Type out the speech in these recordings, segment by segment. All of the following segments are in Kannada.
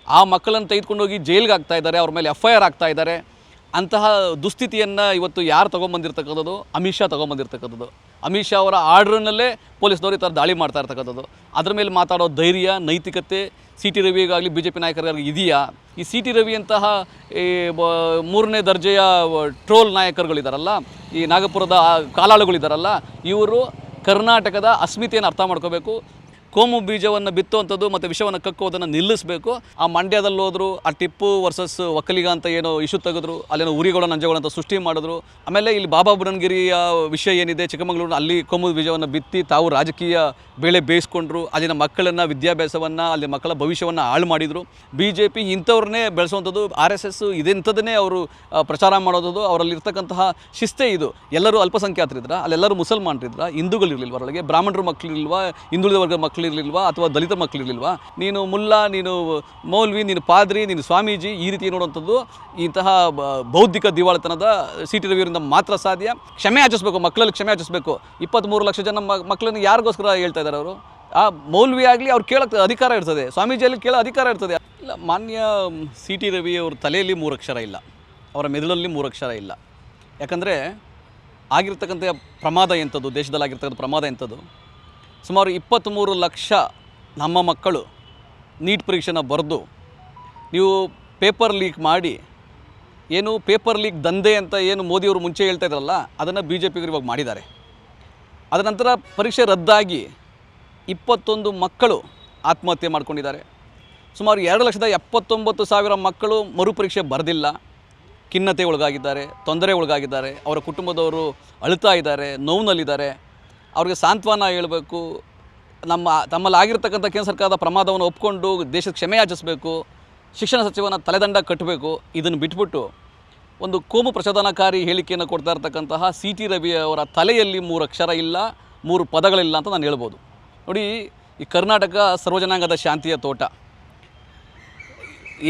ಆ ಮಕ್ಕಳನ್ನು ತೆಗೆದುಕೊಂಡೋಗಿ ಜೈಲಿಗೆ ಹಾಕ್ತಾ ಇದ್ದಾರೆ, ಅವ್ರ ಮೇಲೆ FIR ಆಗ್ತಾ ಇದ್ದಾರೆ. ಅಂತಹ ದುಸ್ಥಿತಿಯನ್ನು ಇವತ್ತು ಯಾರು ತೊಗೊಂಬಂದಿರ್ತಕ್ಕಂಥದ್ದು? ಅಮಿತ್ ಶಾ ತೊಗೊಂಬಂದಿರ್ತಕ್ಕಂಥದ್ದು. ಅಮಿತ್ ಶಾ ಅವರ ಆರ್ಡ್ರ್ನಲ್ಲೇ ಪೊಲೀಸ್ನವರು ಈ ಥರ ದಾಳಿ ಮಾಡ್ತಾ ಇರ್ತಕ್ಕಂಥದ್ದು. ಅದ್ರ ಮೇಲೆ ಮಾತಾಡೋ ಧೈರ್ಯ, ನೈತಿಕತೆ CT ರವಿಗಾಗಲಿ BJP ನಾಯಕರಿಗಾಗಲಿ ಇದೆಯಾ? ಈ CT ರವಿಯಂತಹ ಈ 3ನೇ ದರ್ಜೆಯ ಟ್ರೋಲ್ ನಾಯಕರುಗಳಿದ್ದಾರಲ್ಲ, ಈ ನಾಗಪುರದ ಕಾಲಾಳುಗಳಿದ್ದಾರಲ್ಲ, ಇವರು ಕರ್ನಾಟಕದ ಅಸ್ಮಿತೆಯನ್ನು ಅರ್ಥ ಮಾಡ್ಕೋಬೇಕು. ಕೋಮು ಬೀಜವನ್ನು ಬಿತ್ತುವಂಥದ್ದು ಮತ್ತು ವಿಷವನ್ನು ಕಕ್ಕುವುದನ್ನು ನಿಲ್ಲಿಸಬೇಕು. ಆ ಮಂಡ್ಯದಲ್ಲಿ ಹೋದ್ರು, ಆ ಟಿಪ್ಪು ವರ್ಸಸ್ ಒಕ್ಕಲಿಗ ಅಂತ ಏನೋ ಇಶ್ಯೂ ತೆಗೆದ್ರು, ಅಲ್ಲೇನೋ ಉರಿಗಳು ನಂಜಗಳು ಅಂತ ಸೃಷ್ಟಿ ಮಾಡಿದ್ರು. ಆಮೇಲೆ ಇಲ್ಲಿ ಬಾಬಾ ಬುಡನ್ಗಿರಿಯ ವಿಷಯ ಏನಿದೆ ಚಿಕ್ಕಮಗಳೂರು, ಅಲ್ಲಿ ಕೋಮು ಬೀಜವನ್ನು ಬಿತ್ತಿ ತಾವು ರಾಜಕೀಯ ಬೇಳೆ ಬೇಯಿಸ್ಕೊಂಡ್ರು. ಅಲ್ಲಿನ ಮಕ್ಕಳನ್ನು, ವಿದ್ಯಾಭ್ಯಾಸವನ್ನು, ಅಲ್ಲಿ ಮಕ್ಕಳ ಭವಿಷ್ಯವನ್ನು ಹಾಳು ಮಾಡಿದರು. BJP ಇಂಥವ್ರನ್ನೇ ಬೆಳೆಸುವಂಥದ್ದು, RSS ಇದೆಂಥದನ್ನೇ ಅವರು ಪ್ರಚಾರ ಮಾಡೋದು. ಅವರಲ್ಲಿರ್ತಕ್ಕಂತಹ ಶಿಸ್ತೇ ಇದು. ಎಲ್ಲರೂ ಅಲ್ಪಸಂಖ್ಯಾತರಿದ್ರ, ಅಲ್ಲೆಲ್ಲರೂ ಮುಸಲ್ಮಾನರಿದ್ರ, ಹಿಂದೂಗಳಿರಲಿಲ್ವ, ಅವರೊಳಗೆ ಬ್ರಾಹ್ಮಣರ ಮಕ್ಕಳಿಲ್ವಾ, ಹಿಂದುಳಿದ ವರ್ಗದ ಮಕ್ಕಳಿರಲಿಲ್ವಾ, ಅಥವಾ ದಲಿತ ಮಕ್ಕಳಿರಲಿಲ್ವಾ? ನೀನು ಮುಲ್ಲಾ, ನೀನು ಮೌಲ್ವಿ, ನೀನು ಪಾದ್ರಿ, ನೀನು ಸ್ವಾಮೀಜಿ, ಈ ರೀತಿ ನೋಡುವಂಥದ್ದು ಇಂತಹ ಬೌದ್ಧಿಕ ದಿವಾಳಿತನದ CT ರವಿಯವರಿಂದ ಮಾತ್ರ ಸಾಧ್ಯ. ಕ್ಷಮೆ ಯಾಚಿಸಬೇಕು, ಮಕ್ಕಳಲ್ಲಿ ಕ್ಷಮೆ ಯಾಚಿಸಬೇಕು. 23 ಲಕ್ಷ ಜನ ಮಕ್ಕಳನ್ನು ಯಾರಿಗೋಸ್ಕರ ಹೇಳ್ತಾ ಇದ್ದಾರೆ ಅವರು? ಆ ಮೌಲ್ವಿ ಆಗಲಿ ಅವ್ರು ಕೇಳೋಕ್ಕೆ ಅಧಿಕಾರ ಇರ್ತದೆ, ಸ್ವಾಮೀಜಿಯಲ್ಲಿ ಕೇಳೋ ಅಧಿಕಾರ ಇರ್ತದೆ. ಇಲ್ಲ, ಮಾನ್ಯ CT ರವಿಯವ್ರ ತಲೆಯಲ್ಲಿ 3 ಅಕ್ಷರ ಇಲ್ಲ, ಅವರ ಮೆದುಳಲ್ಲಿ 3 ಅಕ್ಷರ ಇಲ್ಲ. ಯಾಕಂದರೆ ಆಗಿರ್ತಕ್ಕಂಥ ಪ್ರಮಾದ ಎಂಥದ್ದು, ದೇಶದಲ್ಲಿ ಆಗಿರ್ತಕ್ಕಂಥ ಪ್ರಮಾದ ಎಂಥದ್ದು? ಸುಮಾರು 23 ಲಕ್ಷ ನಮ್ಮ ಮಕ್ಕಳು ನೀಟ್ ಪರೀಕ್ಷೆನ ಬರೆದು, ನೀವು ಪೇಪರ್ ಲೀಕ್ ಮಾಡಿ, ಏನು ಪೇಪರ್ ಲೀಕ್ ದಂಧೆ ಅಂತ ಏನು ಮೋದಿಯವರು ಮುಂಚೆ ಹೇಳ್ತಾ ಇದ್ರಲ್ಲ, ಅದನ್ನು BJPಗರು ಇವಾಗ ಮಾಡಿದ್ದಾರೆ. ಅದರ ನಂತರ ಪರೀಕ್ಷೆ ರದ್ದಾಗಿ 21 ಮಕ್ಕಳು ಆತ್ಮಹತ್ಯೆ ಮಾಡ್ಕೊಂಡಿದ್ದಾರೆ. ಸುಮಾರು 2,79,000 ಮಕ್ಕಳು ಮರುಪರೀಕ್ಷೆ ಬರೆದಿಲ್ಲ, ಖಿನ್ನತೆ ಒಳಗಾಗಿದ್ದಾರೆ, ತೊಂದರೆ ಒಳಗಾಗಿದ್ದಾರೆ. ಅವರ ಕುಟುಂಬದವರು ಅಳುತ್ತಾ ಇದ್ದಾರೆ, ನೋವಿನಲ್ಲಿದ್ದಾರೆ. ಅವ್ರಿಗೆ ಸಾಂತ್ವನ ಹೇಳಬೇಕು. ತಮ್ಮಲ್ಲಿ ಆಗಿರ್ತಕ್ಕಂಥ ಕೇಂದ್ರ ಸರ್ಕಾರದ ಪ್ರಮಾದವನ್ನು ಒಪ್ಕೊಂಡು ದೇಶದ ಕ್ಷಮೆ ಯಾಚಿಸಬೇಕು. ಶಿಕ್ಷಣ ಸಚಿವನ ತಲೆದಂಡ ಕಟ್ಟಬೇಕು. ಇದನ್ನು ಬಿಟ್ಬಿಟ್ಟು ಒಂದು ಕೋಮು ಪ್ರಚೋದನಕಾರಿ ಹೇಳಿಕೆಯನ್ನು ಕೊಡ್ತಾ ಇರ್ತಕ್ಕಂತಹ CT ರವಿ ಅವರ ತಲೆಯಲ್ಲಿ 3 ಅಕ್ಷರ ಇಲ್ಲ, 3 ಪದಗಳಿಲ್ಲ ಅಂತ ನಾನು ಹೇಳ್ಬೋದು. ನೋಡಿ, ಈ ಕರ್ನಾಟಕ ಸರ್ವಜನಾಂಗದ ಶಾಂತಿಯ ತೋಟ,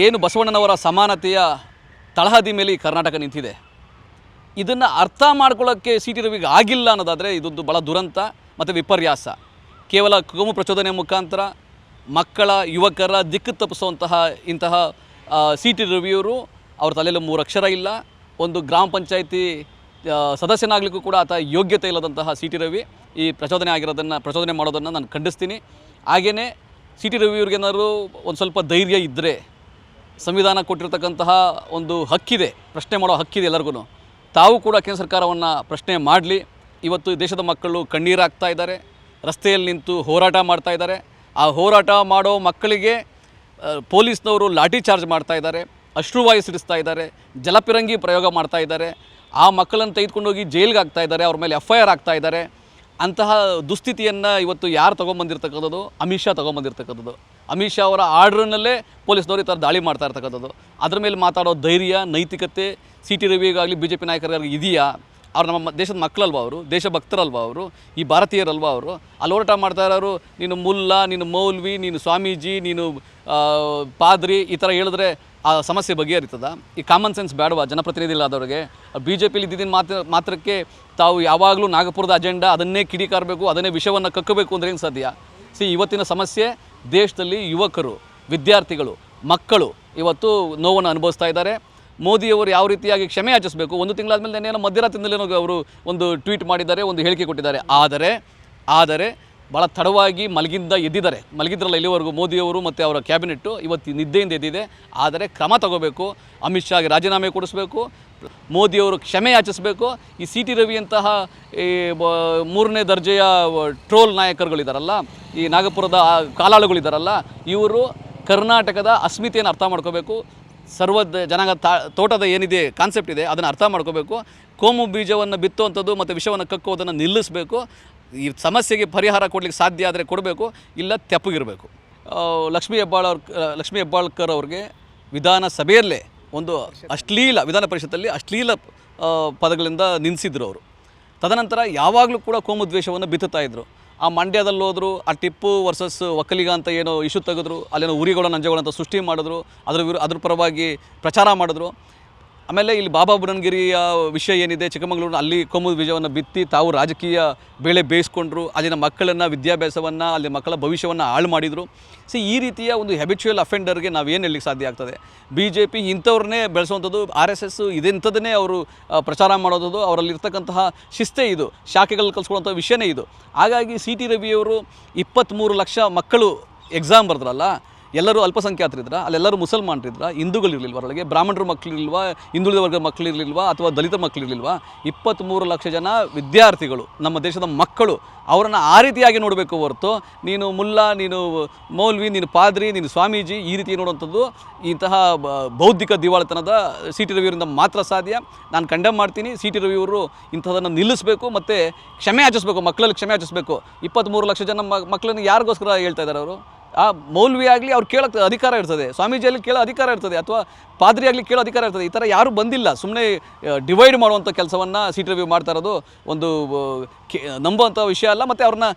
ಏನು ಬಸವಣ್ಣನವರ ಸಮಾನತೆಯ ತಳಹದಿ ಮೇಲೆ ಈ ಕರ್ನಾಟಕ ನಿಂತಿದೆ. ಇದನ್ನು ಅರ್ಥ ಮಾಡ್ಕೊಳ್ಳೋಕ್ಕೆ CT ರವಿಗೆ ಆಗಿಲ್ಲ ಅನ್ನೋದಾದರೆ ಇದೊಂದು ಭಾಳ ದುರಂತ ಮತ್ತು ವಿಪರ್ಯಾಸ. ಕೇವಲ ಕೋಮು ಪ್ರಚೋದನೆ ಮುಖಾಂತರ ಮಕ್ಕಳ, ಯುವಕರ ದಿಕ್ಕು ತಪ್ಪಿಸುವಂತಹ ಇಂತಹ CT ರವಿಯವರು ಅವ್ರ ತಲೆಯಲ್ಲಿ 3 ಅಕ್ಷರ ಇಲ್ಲ. ಒಂದು ಗ್ರಾಮ ಪಂಚಾಯಿತಿ ಸದಸ್ಯನಾಗಲಿಕ್ಕೂ ಕೂಡ ಆತ ಯೋಗ್ಯತೆ ಇಲ್ಲದಂತಹ CT ರವಿ ಈ ಪ್ರಚೋದನೆ ಮಾಡೋದನ್ನು ನಾನು ಖಂಡಿಸ್ತೀನಿ. ಹಾಗೆಯೇ CT ರವಿಯವ್ರಿಗೇನಾದ್ರು ಒಂದು ಸ್ವಲ್ಪ ಧೈರ್ಯ ಇದ್ದರೆ, ಸಂವಿಧಾನ ಕೊಟ್ಟಿರ್ತಕ್ಕಂತಹ ಒಂದು ಹಕ್ಕಿದೆ, ಪ್ರಶ್ನೆ ಮಾಡೋ ಹಕ್ಕಿದೆ ಎಲ್ಲರಿಗೂ. ತಾವು ಕೂಡ ಕೇಂದ್ರ ಸರ್ಕಾರವನ್ನು ಪ್ರಶ್ನೆ ಮಾಡಲಿ. ಇವತ್ತು ದೇಶದ ಮಕ್ಕಳು ಕಣ್ಣೀರಾಗ್ತಾ ಇದ್ದಾರೆ, ರಸ್ತೆಯಲ್ಲಿ ನಿಂತು ಹೋರಾಟ ಮಾಡ್ತಾ ಇದ್ದಾರೆ. ಆ ಹೋರಾಟ ಮಾಡೋ ಮಕ್ಕಳಿಗೆ ಪೊಲೀಸ್ನವರು ಲಾಠಿ ಚಾರ್ಜ್ ಮಾಡ್ತಾ ಇದ್ದಾರೆ, ಅಶ್ರುವಾಯು ಸಿಡಿಸ್ತಾ ಇದ್ದಾರೆ, ಜಲಪಿರಂಗಿ ಪ್ರಯೋಗ ಮಾಡ್ತಾ ಇದ್ದಾರೆ. ಆ ಮಕ್ಕಳನ್ನು ತೆಗೆದುಕೊಂಡೋಗಿ ಜೈಲಿಗೆ ಹಾಕ್ತಾ ಇದ್ದಾರೆ, ಅವ್ರ ಮೇಲೆ FIR ಆಗ್ತಾ ಇದ್ದಾರೆ. ಅಂತಹ ದುಸ್ಥಿತಿಯನ್ನು ಇವತ್ತು ಯಾರು ತೊಗೊಂಬಂದಿರ್ತಕ್ಕಂಥದ್ದು? ಅಮಿತ್ ಶಾ ತೊಗೊಂಬಂದಿರ್ತಕ್ಕಂಥದ್ದು. ಅಮಿತ್ ಶಾ ಅವರ ಆರ್ಡ್ರ್ನಲ್ಲೇ ಪೊಲೀಸ್ನವರು ಈ ಥರ ದಾಳಿ ಮಾಡ್ತಾ ಇರ್ತಕ್ಕಂಥದ್ದು. ಅದ್ರ ಮೇಲೆ ಮಾತಾಡೋ ಧೈರ್ಯ, ನೈತಿಕತೆ CT ರವಿಗಾಗಲಿ BJP ನಾಯಕರಿಗಾಗಲಿ ಇದೆಯಾ? ಅವ್ರು ನಮ್ಮ ದೇಶದ ಮಕ್ಕಳಲ್ವ, ಅವರು ದೇಶಭಕ್ತರಲ್ವ, ಅವರು ಈ ಭಾರತೀಯರಲ್ವ? ಅವರು ಅಲ್ಲಿ ಹೋರಾಟ ಮಾಡ್ತಾ ಇರೋರು ನೀನು ಮುಲ್ಲಾ, ನೀನು ಮೌಲ್ವಿ, ನೀನು ಸ್ವಾಮೀಜಿ, ನೀನು ಪಾದ್ರಿ ಈ ಥರ ಹೇಳಿದ್ರೆ ಆ ಸಮಸ್ಯೆ ಬಗೆಹರಿತದ? ಈ ಕಾಮನ್ ಸೆನ್ಸ್ ಬೇಡವಾ ಜನಪ್ರತಿನಿಧಿಗಳಾದವ್ರಿಗೆ? BJPಲಿ ಇದ್ದಿದ್ದ ಮಾತ್ರಕ್ಕೆ ತಾವು ಯಾವಾಗಲೂ ನಾಗಪುರದ ಅಜೆಂಡಾ ಅದನ್ನೇ ಕಿಡಿಕಾರಬೇಕು, ಅದನ್ನೇ ವಿಷವನ್ನು ಕಕ್ಕಬೇಕು ಅಂದರೆ ಹೆಂಗೆ ಸಾಧ್ಯ? ಇವತ್ತಿನ ಸಮಸ್ಯೆ ದೇಶದಲ್ಲಿ ಯುವಕರು, ವಿದ್ಯಾರ್ಥಿಗಳು, ಮಕ್ಕಳು ಇವತ್ತು ನೋವನ್ನು ಅನುಭವಿಸ್ತಾ ಇದ್ದಾರೆ. ಮೋದಿಯವರು ಯಾವ ರೀತಿಯಾಗಿ ಕ್ಷಮೆ ಯಾಚಿಸಬೇಕು. 1 ತಿಂಗಳಾದಮೇಲೆ ನೆನ್ನೇನೋ ಮಧ್ಯರಾತ್ರಿನಲ್ಲೇನೋ ಅವರು ಒಂದು ಟ್ವೀಟ್ ಮಾಡಿದ್ದಾರೆ, ಒಂದು ಹೇಳಿಕೆ ಕೊಟ್ಟಿದ್ದಾರೆ. ಆದರೆ ಭಾಳ ತಡವಾಗಿ ಮಲಗಿದ್ರಲ್ಲ ಇಲ್ಲಿವರೆಗೂ ಮೋದಿಯವರು ಮತ್ತು ಅವರ ಕ್ಯಾಬಿನೆಟ್ಟು. ಇವತ್ತು ನಿದ್ದೆಯಿಂದ ಎದ್ದಿದೆ. ಆದರೆ ಕ್ರಮ ತಗೋಬೇಕು. ಅಮಿತ್ ಶಾಗೆ ರಾಜೀನಾಮೆ ಕೊಡಿಸ್ಬೇಕು, ಮೋದಿಯವರು ಕ್ಷಮೆ ಯಾಚಿಸಬೇಕು. ಈ CT ರವಿಯಂತಹ ಈ 3ನೇ ದರ್ಜೆಯ ಟ್ರೋಲ್ ನಾಯಕರುಗಳಿದ್ದಾರಲ್ಲ, ಈ ನಾಗಪುರದ ಕಾಲಾಳುಗಳಿದ್ದಾರಲ್ಲ, ಇವರು ಕರ್ನಾಟಕದ ಅಸ್ಮಿತೆಯನ್ನು ಅರ್ಥ ಮಾಡ್ಕೋಬೇಕು. ಸರ್ವ ಜನಾಂಗ ತೋಟದ ಏನಿದೆ ಕಾನ್ಸೆಪ್ಟ್ ಇದೆ ಅದನ್ನು ಅರ್ಥ ಮಾಡ್ಕೋಬೇಕು. ಕೋಮು ಬೀಜವನ್ನು ಬಿತ್ತುವಂಥದ್ದು ಮತ್ತು ವಿಷವನ್ನು ಕಕ್ಕುವುದನ್ನು ನಿಲ್ಲಿಸಬೇಕು. ಈ ಸಮಸ್ಯೆಗೆ ಪರಿಹಾರ ಕೊಡಲಿಕ್ಕೆ ಸಾಧ್ಯ ಆದರೆ ಕೊಡಬೇಕು, ಇಲ್ಲ ತೆಪ್ಪಗಿರಬೇಕು. ಲಕ್ಷ್ಮೀ ಹೆಬ್ಬಾಳ್ಕರ್ ಅವ್ರಿಗೆ ವಿಧಾನಸಭೆಯಲ್ಲೇ ಒಂದು ವಿಧಾನ ಪರಿಷತ್ತಲ್ಲಿ ಅಶ್ಲೀಲ ಪದಗಳಿಂದ ನಿಲ್ಲಿಸಿದ್ರು ಅವರು. ತದನಂತರ ಯಾವಾಗಲೂ ಕೂಡ ಕೋಮು ದ್ವೇಷವನ್ನು ಬಿತ್ತುತ್ತಾ ಇದ್ದರು. ಆ ಮಂಡ್ಯದಲ್ಲಿ ಹೋದ್ರು, ಆ ಟಿಪ್ಪು ವರ್ಸಸ್ ಒಕ್ಕಲಿಗ ಅಂತ ಏನೋ ಇಶ್ಯೂ ತೆಗೆದ್ರು, ಅಲ್ಲೇನೋ ಉರಿಗಳು ನಂಜಗಳು ಅಂತ ಸೃಷ್ಟಿ ಮಾಡಿದ್ರು, ಅದ್ರ ಪರವಾಗಿ ಪ್ರಚಾರ ಮಾಡಿದ್ರು. ಆಮೇಲೆ ಇಲ್ಲಿ ಬಾಬಾ ಬುಡನ್ಗಿರಿಯ ವಿಷಯ ಏನಿದೆ, ಚಿಕ್ಕಮಗಳೂರಿನ ಅಲ್ಲಿ ಕೋಮು ಬೀಜವನ್ನು ಬಿತ್ತಿ ತಾವು ರಾಜಕೀಯ ಬೇಳೆ ಬೇಯಿಸ್ಕೊಂಡ್ರು, ಅಲ್ಲಿನ ಮಕ್ಕಳನ್ನು ವಿದ್ಯಾಭ್ಯಾಸವನ್ನು ಅಲ್ಲಿ ಮಕ್ಕಳ ಭವಿಷ್ಯವನ್ನು ಹಾಳು ಮಾಡಿದರು. ಈ ರೀತಿಯ ಒಂದು ಹ್ಯಾಬಿಚುವಲ್ ಅಫೆಂಡರ್ಗೆ ನಾವೇನು ಹೇಳಲಿಕ್ಕೆ ಸಾಧ್ಯ ಆಗ್ತದೆ? BJP ಇಂಥವ್ರನ್ನೇ ಬೆಳೆಸುವಂಥದ್ದು, RSS ಇದೆಂಥದನ್ನೇ ಅವರು ಪ್ರಚಾರ ಮಾಡೋದು, ಅವರಲ್ಲಿರ್ತಕ್ಕಂತಹ ಶಿಸ್ತೇ ಇದು, ಶಾಖೆಗಳಲ್ಲಿ ಕಲಿಸ್ಕೊಳ್ಳುವಂಥ ವಿಷಯನೇ ಇದು. ಹಾಗಾಗಿ CT ರವಿಯವರು 23 ಲಕ್ಷ ಮಕ್ಕಳು ಎಕ್ಸಾಮ್ ಬರೆದ್ರಲ್ಲ, ಎಲ್ಲರೂ ಅಲ್ಪಸಂಖ್ಯಾತರಿದ್ರ, ಅಲ್ಲೆಲ್ಲರೂ ಮುಸಲ್ಮಾನರಿದ್ರ, ಹಿಂದೂಗಳಿರಲಿಲ್ವ, ಅವರೊಳಗೆ ಬ್ರಾಹ್ಮಣರ ಮಕ್ಕಳಿರಲಿಲ್ವಾ, ಹಿಂದುಳಿದ ವರ್ಗದ ಮಕ್ಕಳಿರಲಿಲ್ವಾ, ಅಥವಾ ದಲಿತ ಮಕ್ಕಳಿರಲಿಲ್ವಾ? 23 ಲಕ್ಷ ಜನ ವಿದ್ಯಾರ್ಥಿಗಳು, ನಮ್ಮ ದೇಶದ ಮಕ್ಕಳು, ಅವರನ್ನು ಆ ರೀತಿಯಾಗಿ ನೋಡಬೇಕು ಹೊರತು ನೀನು ಮುಲ್ಲಾ, ನೀನು ಮೌಲ್ವಿ, ನೀನು ಪಾದ್ರಿ, ನೀನು ಸ್ವಾಮೀಜಿ ಈ ರೀತಿ ನೋಡುವಂಥದ್ದು ಇಂತಹ ಬೌದ್ಧಿಕ ದಿವಾಳಿತನದ CT ರವಿಯವರಿಂದ ಮಾತ್ರ ಸಾಧ್ಯ. ನಾನು ಕಂಡೆಮ್ ಮಾಡ್ತೀನಿ. CT ರವಿಯವರು ಇಂಥದನ್ನು ನಿಲ್ಲಿಸಬೇಕು ಮತ್ತು ಕ್ಷಮೆ ಯಾಚಿಸಬೇಕು, ಮಕ್ಕಳಲ್ಲಿ ಕ್ಷಮೆ ಯಾಚಿಸಬೇಕು. 23 ಲಕ್ಷ ಜನ ಮಕ್ಕಳನ್ನು ಯಾರಿಗೋಸ್ಕರ ಹೇಳ್ತಾ ಇದ್ದಾರೆ ಅವರು? ಆ ಮೌಲ್ವಿ ಆಗಲಿ ಅವ್ರು ಕೇಳೋಕ್ಕೆ ಅಧಿಕಾರ ಇರ್ತದೆ, ಸ್ವಾಮೀಜಿಯಲ್ಲಿ ಕೇಳೋ ಅಧಿಕಾರ ಇರ್ತದೆ, ಅಥವಾ ಪಾದ್ರಿ ಆಗಲಿ ಕೇಳೋ ಅಧಿಕಾರ ಇರ್ತದೆ. ಈ ಥರ ಯಾರೂ ಬಂದಿಲ್ಲ. ಸುಮ್ಮನೆ ಡಿವೈಡ್ ಮಾಡುವಂಥ ಕೆಲಸವನ್ನು CT ರವಿ ಮಾಡ್ತಾ ಇರೋದು ಒಂದು ನಂಬುವಂಥ ವಿಷಯ ಅಲ್ಲ, ಮತ್ತು ಅವ್ರನ್ನ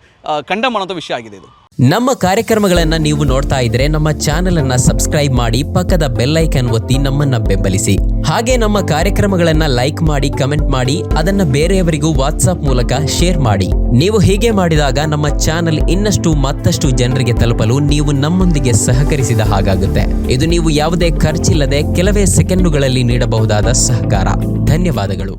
ಕಂಡೆಮ್ ಮಾಡುವಂಥ ವಿಷಯ ಆಗಿದೆ ಇದು. ನಮ್ಮ ಕಾರ್ಯಕ್ರಮಗಳನ್ನು ನೀವು ನೋಡ್ತಾ ಇದ್ರೆ ನಮ್ಮ ಚಾನೆಲ್ ಅನ್ನ ಸಬ್ಸ್ಕ್ರೈಬ್ ಮಾಡಿ, ಪಕ್ಕದ ಬೆಲ್ ಐಕನ್ ಒತ್ತಿ ನಮ್ಮನ್ನ ಬೆಂಬಲಿಸಿ. ಹಾಗೆ ನಮ್ಮ ಕಾರ್ಯಕ್ರಮಗಳನ್ನ ಲೈಕ್ ಮಾಡಿ, ಕಮೆಂಟ್ ಮಾಡಿ, ಅದನ್ನ ಬೇರೆಯವರಿಗೂ ವಾಟ್ಸ್ಆಪ್ ಮೂಲಕ ಶೇರ್ ಮಾಡಿ. ನೀವು ಹೀಗೆ ಮಾಡಿದಾಗ ನಮ್ಮ ಚಾನೆಲ್ ಇನ್ನಷ್ಟು ಮತ್ತಷ್ಟು ಜನರಿಗೆ ತಲುಪಲು ನೀವು ನಮ್ಮೊಂದಿಗೆ ಸಹಕರಿಸಿದ ಹಾಗಾಗುತ್ತೆ. ಇದು ನೀವು ಯಾವುದೇ ಖರ್ಚಿಲ್ಲದೆ ಕೆಲವೇ ಸೆಕೆಂಡುಗಳಲ್ಲಿ ನೀಡಬಹುದಾದ ಸಹಕಾರ. ಧನ್ಯವಾದಗಳು.